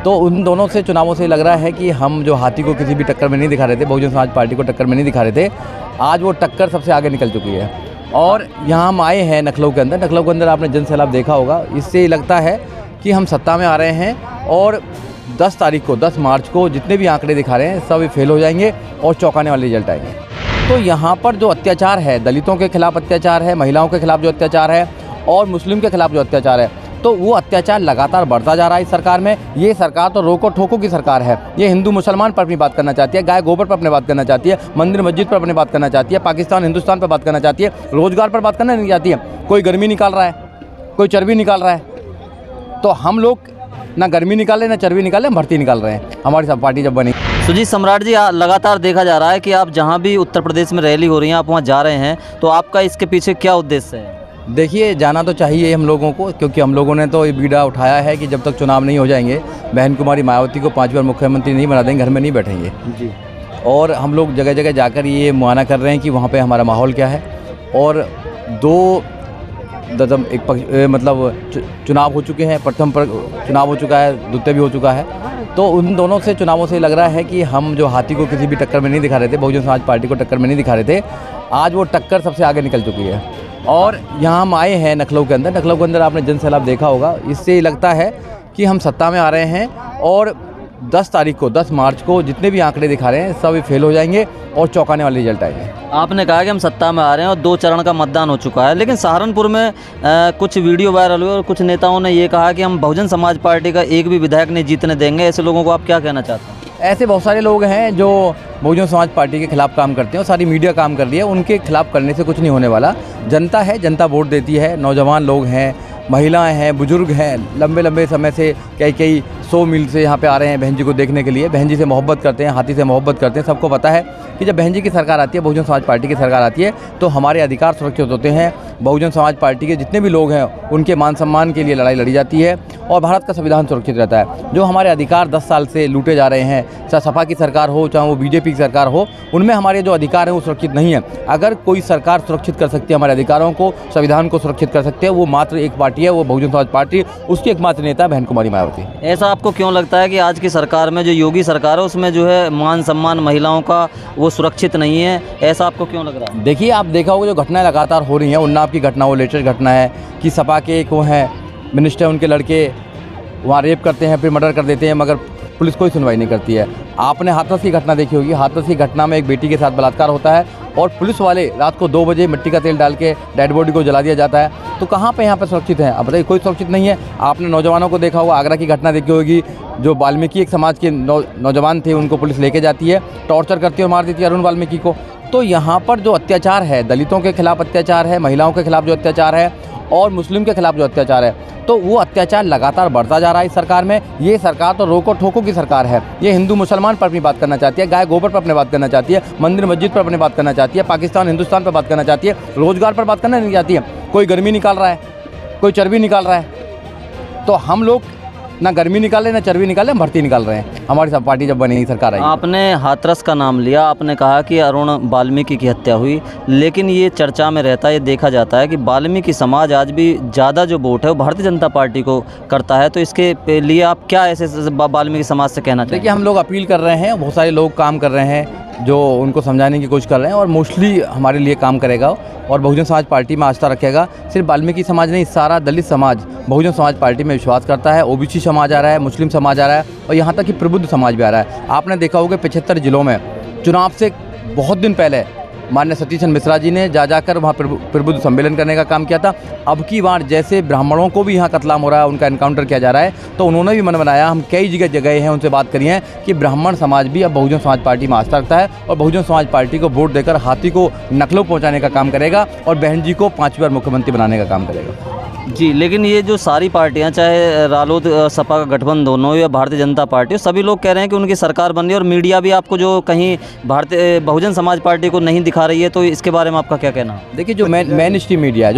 तो उन दोनों से चुनावों से लग रहा है कि हम जो हाथी को किसी भी टक्कर में नहीं दिखा रहे थे, बहुजन समाज पार्टी को टक्कर में नहीं दिखा रहे थे, आज वो टक्कर सबसे आगे निकल चुकी है। और यहाँ हम आए हैं नखलऊ के अंदर आपने जन सैलाब देखा होगा। इससे लगता है कि हम सत्ता में आ रहे हैं और 10 मार्च को जितने भी आंकड़े दिखा रहे हैं सब फेल हो जाएंगे और चौंकाने वाले रिजल्ट आएंगे। तो यहाँ पर जो अत्याचार है, दलितों के खिलाफ अत्याचार है, महिलाओं के खिलाफ जो अत्याचार है और मुस्लिम के खिलाफ जो अत्याचार है, तो वो अत्याचार लगातार बढ़ता जा रहा है इस सरकार में। ये सरकार तो रोको ठोको की सरकार है। ये हिंदू मुसलमान पर अपनी बात करना चाहती है, गाय गोबर पर अपनी बात करना चाहती है, मंदिर मस्जिद पर अपनी बात करना चाहती है, पाकिस्तान हिंदुस्तान पर बात करना चाहती है, रोजगार पर बात करना नहीं चाहती है। कोई गर्मी निकाल रहा है, कोई चर्बी निकाल रहा है, तो हम लोग ना गर्मी निकाले ना चर्बी निकाले, हम भर्ती निकाल रहे हैं हमारी सब पार्टी जब बनी। सुजीत सम्राट जी, लगातार देखा जा रहा है कि आप जहाँ भी उत्तर प्रदेश में रैली हो रही है आप वहाँ जा रहे हैं, तो आपका इसके पीछे क्या उद्देश्य है? देखिए, जाना तो चाहिए हम लोगों को, क्योंकि हम लोगों ने तो ये बीड़ा उठाया है कि जब तक चुनाव नहीं हो जाएंगे बहन कुमारी मायावती को 5 बार मुख्यमंत्री नहीं बना देंगे, घर में नहीं बैठेंगे जी। और हम लोग जगह जगह जाकर ये मुआयना कर रहे हैं कि वहाँ पे हमारा माहौल क्या है। और चुनाव हो चुके हैं, प्रथम चुनाव हो चुका है, द्वितीय भी हो चुका है। तो उन दोनों से चुनावों से लग रहा है कि हम जो हाथी को किसी भी टक्कर में नहीं दिखा रहे थे, बहुजन समाज पार्टी को टक्कर में नहीं दिखा रहे थे, आज वो टक्कर सबसे आगे निकल चुकी है। और यहाँ हम आए हैं नखलऊ के अंदर आपने जन सैलाब देखा होगा। इससे लगता है कि हम सत्ता में आ रहे हैं और 10 मार्च को जितने भी आंकड़े दिखा रहे हैं सब फेल हो जाएंगे और चौंकाने वाले रिजल्ट आएंगे। आपने कहा कि हम सत्ता में आ रहे हैं और 2 चरण का मतदान हो चुका है, लेकिन सहारनपुर में कुछ वीडियो वायरल हुए और कुछ नेताओं ने ये कहा कि हम बहुजन समाज पार्टी का एक भी विधायक नहीं जीतने देंगे। ऐसे लोगों को आप क्या कहना चाहते हैं? ऐसे बहुत सारे लोग हैं जो बहुजन समाज पार्टी के खिलाफ काम करते हैं और सारी मीडिया काम कर रही है। उनके खिलाफ करने से कुछ नहीं होने वाला। जनता है, जनता वोट देती है। नौजवान लोग हैं, महिलाएं हैं, बुजुर्ग हैं, लंबे समय से कई 100 मील से यहाँ पे आ रहे हैं बहन जी को देखने के लिए। बहन जी से मोहब्बत करते हैं, हाथी से मोहब्बत करते हैं। सबको पता है कि जब बहन जी की सरकार आती है, बहुजन समाज पार्टी की सरकार आती है, तो हमारे अधिकार सुरक्षित होते हैं। बहुजन समाज पार्टी के जितने भी लोग हैं उनके मान सम्मान के लिए लड़ाई लड़ी जाती है और भारत का संविधान सुरक्षित रहता है। जो हमारे अधिकार 10 साल से लूटे जा रहे हैं, चाहे सपा की सरकार हो चाहे वो बीजेपी की सरकार हो, उनमें हमारे जो अधिकार हैं वो सुरक्षित नहीं है। अगर कोई सरकार सुरक्षित कर सकती है हमारे अधिकारों को, संविधान को सुरक्षित कर सकते हैं, वो मात्र एक पार्टी है, वो बहुजन समाज पार्टी। उसकी एकमात्र नेता बहन कुमारी मायावती। ऐसा आपको क्यों लगता है कि आज की सरकार में, जो योगी सरकार है, उसमें जो है मान सम्मान महिलाओं का वो सुरक्षित नहीं है? ऐसा आपको क्यों लग रहा है? देखिए, आप देखा होगा जो घटनाएं लगातार हो रही हैं, उन्नाव की घटना, वो लेटेस्ट घटना है कि सपा के एक वो हैं मिनिस्टर, उनके लड़के वहाँ रेप करते हैं, फिर मर्डर कर देते हैं, मगर पुलिस कोई सुनवाई नहीं करती है। आपने हाथरस की घटना देखी होगी। हाथरस की घटना में एक बेटी के साथ बलात्कार होता है और पुलिस वाले रात को 2 बजे मिट्टी का तेल डाल के डेड बॉडी को जला दिया जाता है। तो कहाँ पे यहाँ पे सुरक्षित है? अब बताइए, कोई सुरक्षित नहीं है। आपने नौजवानों को देखा होगा, आगरा की घटना देखी होगी, जो वाल्मीकि एक समाज के नौजवान थे, उनको पुलिस लेके जाती है, टॉर्चर करती है और मार देती है अरुण वाल्मीकि को। तो यहाँ पर जो अत्याचार है, दलितों के खिलाफ अत्याचार है, महिलाओं के खिलाफ जो अत्याचार है और मुस्लिम के खिलाफ जो अत्याचार है, तो वो अत्याचार लगातार बढ़ता जा रहा है इस सरकार में। ये सरकार तो रोको ठोको की सरकार है। ये हिंदू मुसलमान पर अपनी बात करना चाहती है, गाय गोबर पर अपनी बात करना चाहती है, मंदिर मस्जिद पर अपनी बात करना चाहती है, पाकिस्तान हिंदुस्तान पर बात करना चाहती है, रोजगार पर बात करना नहीं चाहती है। कोई गर्मी निकाल रहा है, कोई चर्बी निकाल रहा है, तो हम लोग ना गर्मी निकाले ना चर्बी निकाले, हम भर्ती निकाल रहे हैं हमारी सब पार्टी जब बनी सरकार आई। आपने हाथरस का नाम लिया, आपने कहा कि अरुण वाल्मीकि की हत्या हुई, लेकिन ये चर्चा में रहता है, ये देखा जाता है कि वाल्मीकि समाज आज भी ज़्यादा जो वोट है वो भारतीय जनता पार्टी को करता है। तो इसके लिए आप क्या ऐसे वाल्मीकि समाज से कहना चाहिए? देखिए, हम लोग अपील कर रहे हैं, बहुत सारे लोग काम कर रहे हैं जो उनको समझाने की कोशिश कर रहे हैं और मोस्टली हमारे लिए काम करेगा और बहुजन समाज पार्टी में आस्था रखेगा। सिर्फ वाल्मीकि समाज नहीं, सारा दलित समाज बहुजन समाज पार्टी में विश्वास करता है। ओबीसी समाज आ रहा है, मुस्लिम समाज आ रहा है और यहाँ तक कि प्रबुद्ध समाज भी आ रहा है। आपने देखा होगा 75 जिलों में चुनाव से बहुत दिन पहले माननीय सतीश चंद्र मिश्रा जी ने जाकर वहाँ प्रबुद्ध सम्मेलन करने का काम किया था। अब की बार जैसे ब्राह्मणों को भी यहाँ कत्लाम हो रहा है, उनका एनकाउंटर किया जा रहा है, तो उन्होंने भी मन बनाया। हम कई जगह गए हैं, उनसे बात करी है कि ब्राह्मण समाज भी अब बहुजन समाज पार्टी में आस्था रखता है और बहुजन समाज पार्टी को वोट देकर हाथी को नकलों पहुँचाने का काम करेगा और बहन जी को 5 बार मुख्यमंत्री बनाने का काम करेगा। जी, लेकिन ये जो सारी पार्टियां, चाहे रालोद सपा का गठबंधन दोनों या भारतीय जनता पार्टी, सभी लोग कह रहे हैं कि उनकी सरकार बन रही है और मीडिया भी आपको जो कहीं बहुजन समाज पार्टी को नहीं दिखा रही है, तो इसके बारे में आपका क्या कहना है? देखिए, जो मेन स्ट्रीम मीडिया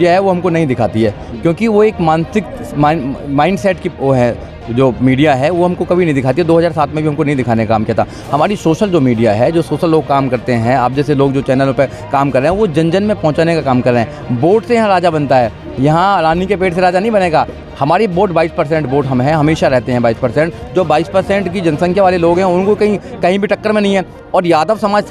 है वो हमको नहीं दिखाती है, क्योंकि वो एक मानसिक माइंड सेट की वो है। जो मीडिया है वो हमको कभी नहीं दिखाती है। 2007 में भी हमको नहीं दिखाने का काम किया था। हमारी सोशल जो मीडिया है, जो सोशल लोग काम करते हैं, आप जैसे लोग जो चैनलों पे काम कर रहे हैं, वो जन जन में पहुंचाने का काम कर रहे हैं। वोट से यहाँ राजा बनता है, यहाँ रानी के पेट से राजा नहीं बनेगा। हमारी वोट 22% वोट हम हैं, हमेशा रहते हैं 22%। जो 22% की जनसंख्या वाले लोग हैं उनको कहीं भी टक्कर में नहीं है। और यादव समाज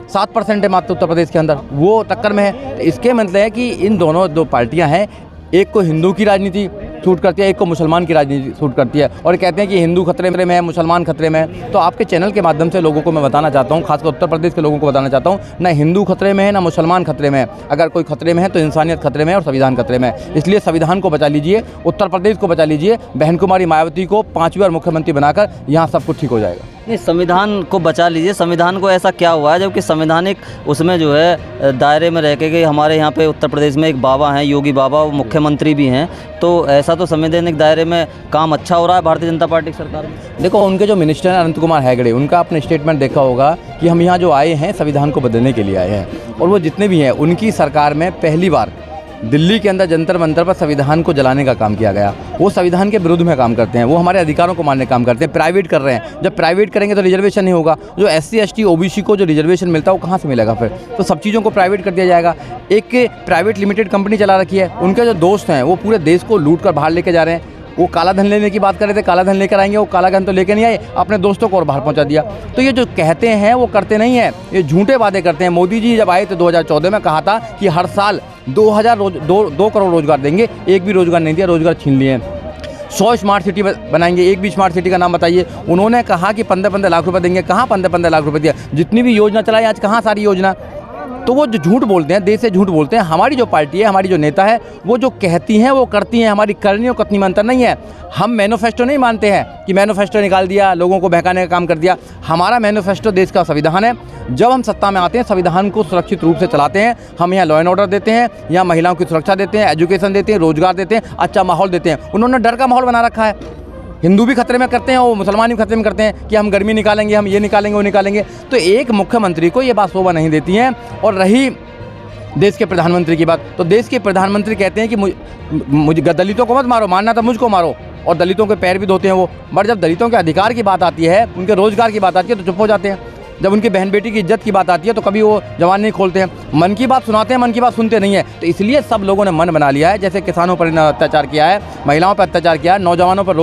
7% है मात्र उत्तर प्रदेश के अंदर, वो टक्कर में है। तो इसके मतलब है कि इन दोनों दो पार्टियां हैं, एक को हिंदू की राजनीति सूट करती है, एक को मुसलमान की राजनीति सूट करती है, और कहते हैं कि हिंदू खतरे में है, मुसलमान खतरे में है। तो आपके चैनल के माध्यम से लोगों को मैं बताना चाहता हूँ, खासकर उत्तर प्रदेश के लोगों को बताना चाहता हूँ, ना हिंदू खतरे में है ना मुसलमान खतरे में है। अगर कोई खतरे में है तो इंसानियत खतरे में है और संविधान खतरे में है। इसलिए संविधान को बचा लीजिए, उत्तर प्रदेश को बचा लीजिए, बहन कुमारी मायावती को 5वीं बार मुख्यमंत्री बनाकर यहाँ सब कुछ ठीक हो जाएगा। नहीं, संविधान को बचा लीजिए, संविधान को ऐसा क्या हुआ है जबकि संवैधानिक उसमें जो है दायरे में रह के हमारे यहाँ पे उत्तर प्रदेश में एक बाबा हैं, योगी बाबा, वो मुख्यमंत्री भी हैं, तो ऐसा तो संवैधानिक दायरे में काम अच्छा हो रहा है भारतीय जनता पार्टी की सरकार में। देखो, उनके जो मिनिस्टर हैं अनंत कुमार हेगड़े, उनका आपने स्टेटमेंट देखा होगा कि हम यहाँ जो आए हैं संविधान को बदलने के लिए आए हैं, और वो जितने भी हैं उनकी सरकार में पहली बार दिल्ली के अंदर जंतर मंतर पर संविधान को जलाने का काम किया गया। वो संविधान के विरुद्ध में काम करते हैं, वो हमारे अधिकारों को मानने का काम करते हैं, प्राइवेट कर रहे हैं। जब प्राइवेट करेंगे तो रिजर्वेशन नहीं होगा, जो SC ST OBC को जो रिजर्वेशन मिलता है वो कहाँ से मिलेगा फिर? तो सब चीज़ों को प्राइवेट कर दिया जाएगा। एक प्राइवेट लिमिटेड कंपनी चला रखी है, उनके जो दोस्त हैं वो पूरे देश को लूट कर बाहर लेके जा रहे हैं। वो काला धन लेने की बात कर रहे थे, काला धन लेकर आएंगे, वो काला धन तो लेकर नहीं आए, अपने दोस्तों को और बाहर पहुंचा दिया। तो ये जो कहते हैं वो करते नहीं हैं, ये झूठे वादे करते हैं। मोदी जी जब आए तो 2014 में कहा था कि हर साल 2 करोड़ रोजगार देंगे, एक भी रोजगार नहीं दिया, रोजगार छीन लिए। 100 स्मार्ट सिटी बनाएंगे, एक भी स्मार्ट सिटी का नाम बताइए। उन्होंने कहा कि 15-15 लाख रुपए देंगे, कहाँ 15-15 लाख रुपए दिया? जितनी भी योजना चलाई आज कहाँ सारी योजना? तो वो जो झूठ बोलते हैं, देश से झूठ बोलते हैं। हमारी जो पार्टी है, हमारी जो नेता है, वो जो कहती हैं वो करती हैं, हमारी करनी और कथनी में अंतर नहीं है। हम मैनिफेस्टो नहीं मानते हैं कि मैनिफेस्टो निकाल दिया, लोगों को बहकाने का काम कर दिया। हमारा मैनिफेस्टो देश का संविधान है। जब हम सत्ता में आते हैं संविधान को सुरक्षित रूप से चलाते हैं। हम यहाँ लॉ एंड ऑर्डर देते हैं, यहाँ महिलाओं की सुरक्षा देते हैं, एजुकेशन देते हैं, रोजगार देते हैं, अच्छा माहौल देते हैं। उन्होंने डर का माहौल बना रखा है। हिंदू भी खतरे में करते हैं और मुसलमान भी खतरे में करते हैं कि हम गर्मी निकालेंगे, हम ये निकालेंगे, वो निकालेंगे। तो एक मुख्यमंत्री को ये बात शोभा नहीं देती है। और रही देश के प्रधानमंत्री की बात, तो देश के प्रधानमंत्री कहते हैं कि मुझे दलितों को मत मारो, मारना तो मुझको मारो, और दलितों के पैर भी धोते हैं वो। बट जब दलितों के अधिकार की बात आती है, उनके रोजगार की बात आती है तो चुप हो जाते हैं। जब उनकी बहन बेटी की इज्जत की बात आती है तो कभी वो जवान नहीं खोलते हैं। मन की बात सुनाते हैं, मन की बात सुनते नहीं है। तो इसलिए सब लोगों ने मन बना लिया है, जैसे किसानों पर अत्याचार किया है, महिलाओं पर अत्याचार किया है, नौजवानों पर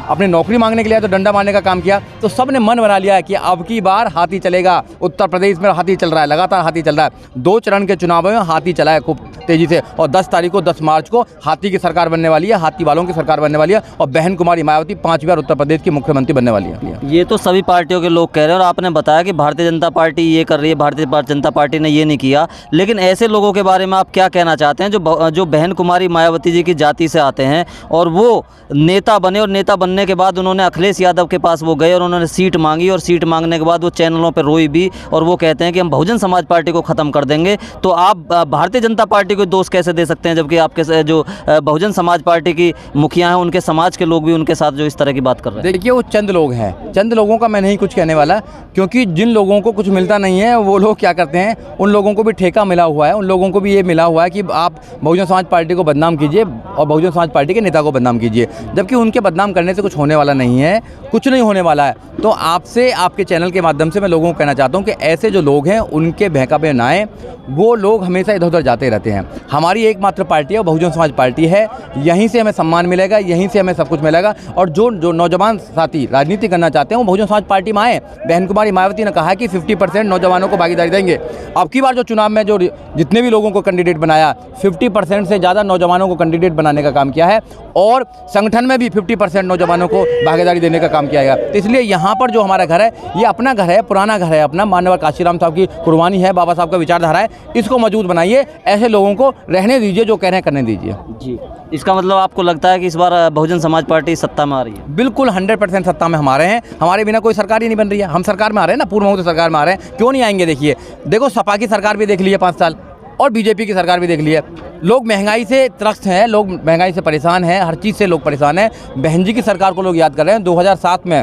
अपनी नौकरी मांगने के लिए तो डंडा मारने का काम किया। तो सब ने मन बना लिया है कि अब की बार हाथी चलेगा। उत्तर प्रदेश में हाथी चल रहा है, लगातार हाथी चल रहा है। 2 चरण के चुनाव में हाथी चला है खूब तेजी से, और 10 तारीख को 10 मार्च को हाथी की सरकार बनने वाली है, हाथी वालों की सरकार बनने वाली है, और बहन कुमारी मायावती 5वीं बार उत्तर प्रदेश की मुख्यमंत्री बनने वाली है। ये तो सभी पार्टियों के लोग कह रहे हैं, और आपने बताया कि भारतीय जनता पार्टी ये कर रही है, भारतीय जनता पार्टी ने ये नहीं किया। लेकिन ऐसे लोगों के बारे में आप क्या कहना चाहते हैं जो बहन कुमारी मायावती जी की जाति से आते हैं और वो नेता बने, और नेता बनने के बाद उन्होंने अखिलेश यादव के पास वो गए और उन्होंने सीट मांगी, और सीट मांगने के बाद वो चैनलों पर रोई भी, और वो कहते हैं कि हम बहुजन समाज पार्टी को ख़त्म कर देंगे। तो आप भारतीय जनता पार्टी को दोष कैसे दे सकते हैं, जबकि आपके जो बहुजन समाज पार्टी की मुखिया हैं उनके समाज के लोग भी उनके साथ जो इस तरह की बात कर रहे हैं? देखिए, वो चंद लोग हैं, चंद लोगों का मैं नहीं कुछ कहने वाला, क्योंकि जिन लोगों को कुछ मिलता नहीं है वो लोग क्या करते हैं, उन लोगों को भी ठेका मिला हुआ है, उन लोगों को भी ये मिला हुआ है कि आप बहुजन समाज पार्टी को बदनाम कीजिए और बहुजन समाज पार्टी के नेता को बदनाम कीजिए, जबकि उनके बदनाम करने से कुछ होने वाला नहीं है, कुछ नहीं होने वाला है। तो आपसे, आपके चैनल के माध्यम से मैं लोगों को कहना चाहता हूं कि ऐसे जो लोग हैं उनके बहकावे ना आए। वो लोग हमेशा इधर उधर जाते रहते हैं। हमारी एकमात्र पार्टी है, बहुजन समाज पार्टी है। यहीं से हमें सम्मान मिलेगा, यहीं से हमें सब कुछ मिलेगा। और जो नौजवान साथी राजनीति करना चाहते हैं वो बहुजन समाज पार्टी में आए। बहन कुमारी मायावती ने कहा है कि 50% नौजवानों को भागीदारी देंगे। अब की बार जो चुनाव में जो जितने भी लोगों को कैंडिडेट बनाया, 50% से ज़्यादा नौजवानों को कैंडिडेट बनाने का काम किया है, और संगठन में भी 50% नौजवानों को भागीदारी देने का काम किया गया। तो इसलिए यहाँ पर जो हमारा घर है, ये अपना घर है, पुराना घर है अपना। माननीय काशीराम साहब की कुर्बानी है, बाबा साहब का विचारधारा है, इसको मजबूत बनाइए। ऐसे लोगों को रहने दीजिए, जो कह रहे हैं करने दीजिए। जी, इसका मतलब आपको लगता है कि इस बार बहुजन समाज पार्टी सत्ता में आ रही है? बिल्कुल 100% सत्ता में हमारे हैं। हमारे बिना कोई सरकार ही नहीं बन रही है। हम सरकार में आ रहे हैं ना, पूर्ण बहुमत सरकार में आ रहे हैं, क्यों नहीं आएंगे? देखो सपा की सरकार भी देख ली है 5 साल, और बीजेपी की सरकार भी देख ली है। लोग महंगाई से त्रस्त हैं, लोग महंगाई से परेशान हैं, हर चीज़ से लोग परेशान हैं। बहन जी की सरकार को लोग याद कर रहे हैं 2007 में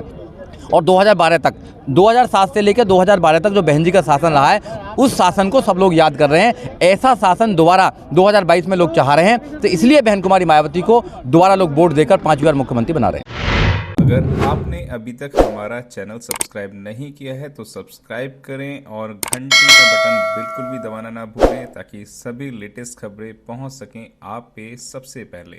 और 2012 तक, 2007 से लेकर 2012 तक जो बहन जी का शासन रहा है, उस शासन को सब लोग याद कर रहे हैं। ऐसा शासन दोबारा 2022 में लोग चाह रहे हैं। तो इसलिए बहन कुमारी मायावती को दोबारा लोग वोट देकर 5वीं बार मुख्यमंत्री बना रहे हैं। अगर आपने अभी तक हमारा चैनल सब्सक्राइब नहीं किया है तो सब्सक्राइब करें और घंटी का बटन बिल्कुल भी दबाना ना भूलें, ताकि सभी लेटेस्ट खबरें पहुंच सकें आप पे सबसे पहले।